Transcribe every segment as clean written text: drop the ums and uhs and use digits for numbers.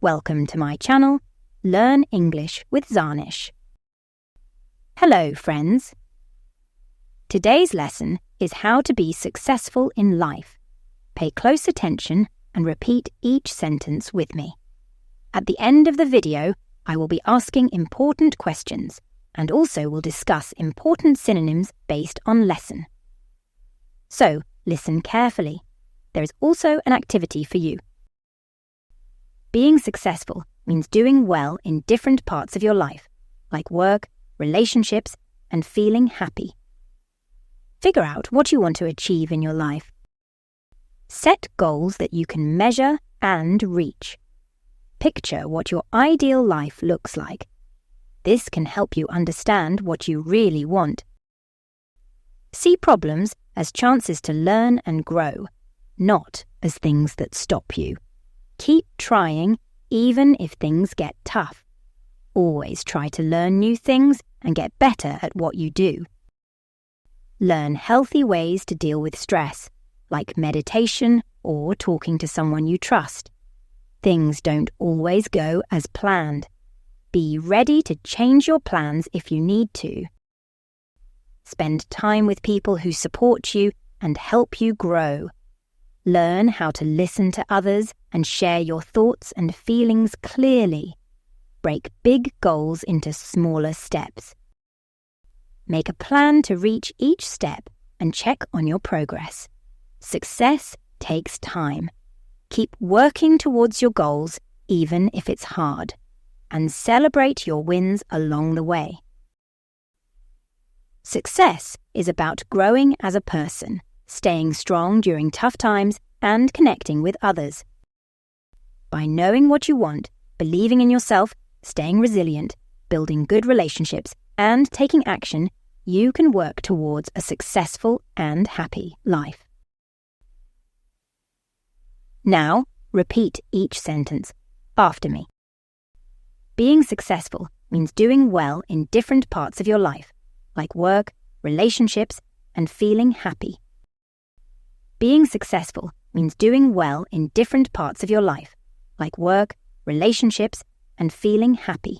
Welcome to my channel, Learn English with Zarnish. Hello, friends. Today's lesson is how to be successful in life. Pay close attention and repeat each sentence with me. At the end of the video, I will be asking important questions and also will discuss important synonyms based on lesson. So, listen carefully. There is also an activity for you. Being successful means doing well in different parts of your life, like work, relationships, and feeling happy. Figure out what you want to achieve in your life. Set goals that you can measure and reach. Picture what your ideal life looks like. This can help you understand what you really want. See problems as chances to learn and grow, not as things that stop you. Keep trying even if things get tough. Always try to learn new things and get better at what you do. Learn healthy ways to deal with stress, like meditation or talking to someone you trust. Things don't always go as planned. Be ready to change your plans if you need to. Spend time with people who support you and help you grow. Learn how to listen to others and share your thoughts and feelings clearly. Break big goals into smaller steps. Make a plan to reach each step and check on your progress. Success takes time. Keep working towards your goals even if it's hard, and celebrate your wins along the way. Success is about growing as a person, staying strong during tough times, and connecting with others. By knowing what you want, believing in yourself, staying resilient, building good relationships, and taking action, you can work towards a successful and happy life. Now, repeat each sentence after me. Being successful means doing well in different parts of your life, like work, relationships, and feeling happy. Being successful means doing well in different parts of your life, like work, relationships, and feeling happy.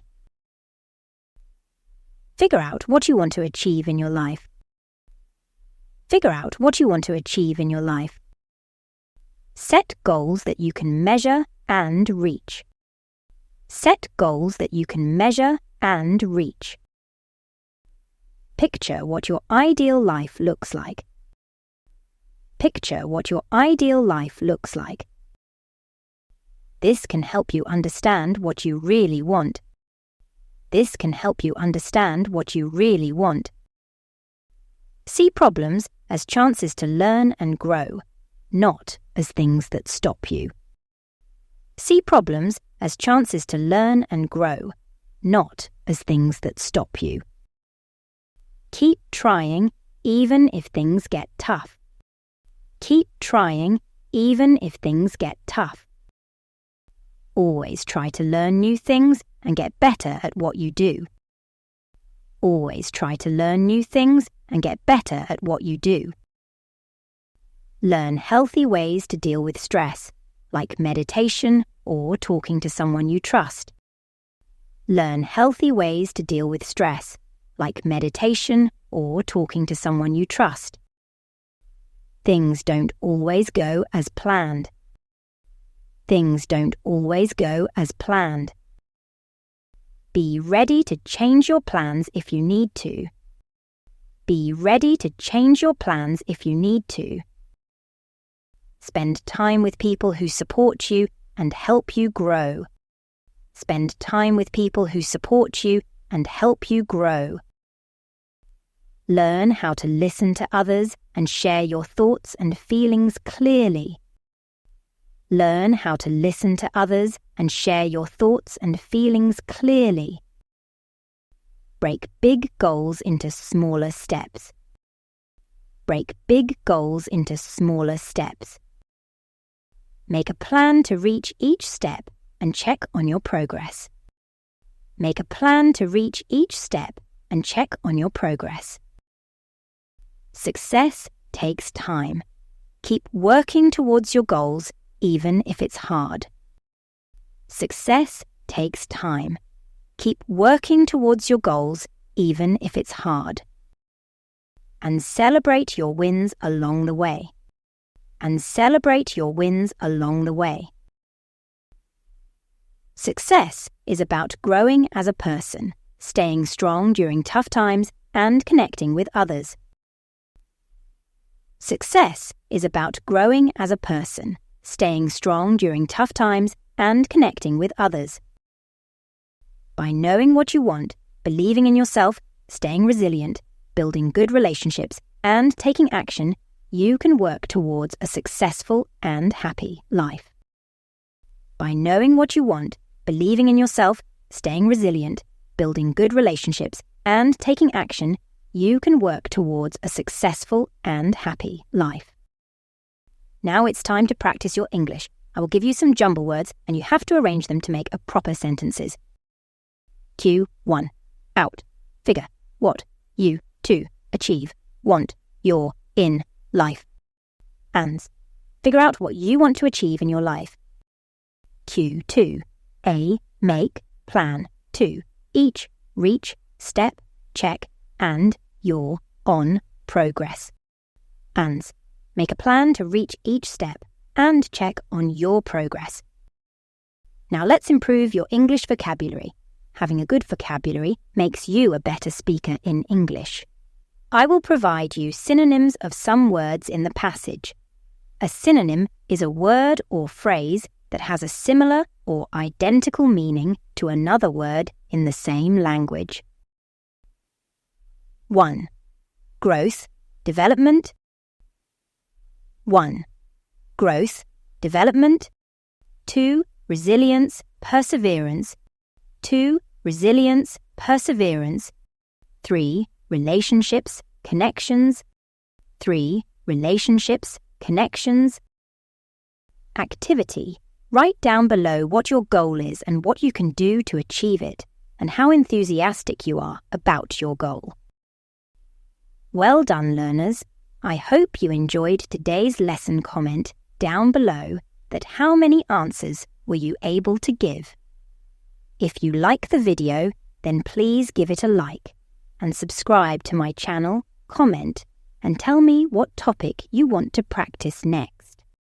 Figure out what you want to achieve in your life. Figure out what you want to achieve in your life. Set goals that you can measure and reach. Set goals that you can measure and reach. Picture what your ideal life looks like. Picture what your ideal life looks like. This can help you understand what you really want. This can help you understand what you really want. See problems as chances to learn and grow, not as things that stop you. See problems as chances to learn and grow, not as things that stop you. Keep trying even if things get tough. Keep trying even if things get tough. Always try to learn new things and get better at what you do. Always try to learn new things and get better at what you do. Learn healthy ways to deal with stress, like meditation or talking to someone you trust. Learn healthy ways to deal with stress, like meditation or talking to someone you trust. Things don't always go as planned. Things don't always go as planned. Be ready to change your plans if you need to. Be ready to change your plans if you need to. Spend time with people who support you and help you grow. Spend time with people who support you and help you grow. Learn how to listen to others and share your thoughts and feelings clearly. Learn how to listen to others and share your thoughts and feelings clearly. Break big goals into smaller steps. Break big goals into smaller steps. Make a plan to reach each step and check on your progress. Make a plan to reach each step and check on your progress. Success takes time. Keep working towards your goals even if it's hard. Success takes time. Keep working towards your goals, even if it's hard. And celebrate your wins along the way. And celebrate your wins along the way. Success is about growing as a person, staying strong during tough times, and connecting with others. Success is about growing as a person, staying strong during tough times, and connecting with others. By knowing what you want, believing in yourself, staying resilient, building good relationships, and taking action, you can work towards a successful and happy life. By knowing what you want, believing in yourself, staying resilient, building good relationships, and taking action, you can work towards a successful and happy life. Now it's time to practice your English. I will give you some jumble words and you have to arrange them to make a proper sentences. Q1. Out. Figure. What. You. To. Achieve. Want. Your. In. Life. Ands. Figure out what you want to achieve in your life. Q2. A. Make. Plan. 2. Each. Reach. Step. Check. And. Your. On. Progress. Ands. Make a plan to reach each step and check on your progress. Now let's improve your English vocabulary. Having a good vocabulary makes you a better speaker in English. I will provide you synonyms of some words in the passage. A synonym is a word or phrase that has a similar or identical meaning to another word in the same language. 1. Growth, development. 1. Growth, development. 2. Resilience, perseverance. 2. Resilience, perseverance. 3. Relationships, connections. 3. Relationships, connections. Activity. Write down below what your goal is and what you can do to achieve it, and how enthusiastic you are about your goal. Well done, learners. I hope you enjoyed today's lesson. Comment down below that how many answers were you able to give. If you like the video, then please give it a like and subscribe to my channel, comment, and tell me what topic you want to practice next.